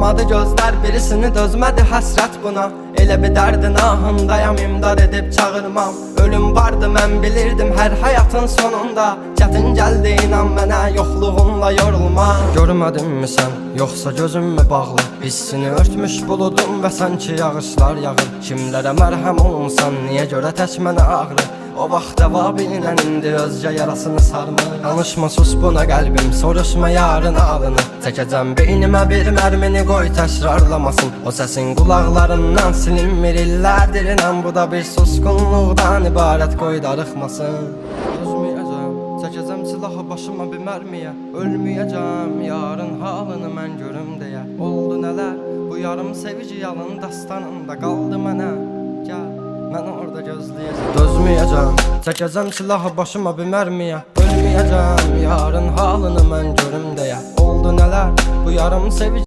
Doymadı gözler, birisini dözmədi həsrət buna. Elə bir dərdin ahındayam, imdad edib çağırmam. Ölüm vardı, mən bilirdim hər həyatın sonunda. Çətin gəldi, inan mənə, yoxluğunla yorulma. Görmədinmi sən, yoxsa gözüm mü bağlı? Hissini örtmüş buludum və sanki yağışlar yağır. Kimlərə mərhəm olunsan, niyə görə tək mənə ağrı? O vaxt cavabinlə indi özcə yarasını sarmır. Danışma, sus buna qəlbim, soruşma yarın alını. Çəkəcəm beynimə bir mərmini, qoy təkrarlamasın. O səsin qulaqlarından silinmir illərdir, inan bu da bir susqunluqdan ibarət, qoy darıxmasın. Özməyəcəm, çəkəcəm silahı başıma bir mərmiyə. Ölməyəcəm, yarın halını mən görüm deyə. Oldu nələr, bu yarım sevici yalın dastanında qaldı mənə. Gəl, mən orada gözləyəcəm. Dözməyəcəm, çəkəcəm silahı başıma bir mərmiyə. Ölməyəcəm, yarın halını mən görüm deyə. Oldu nələr, bu yarım sevici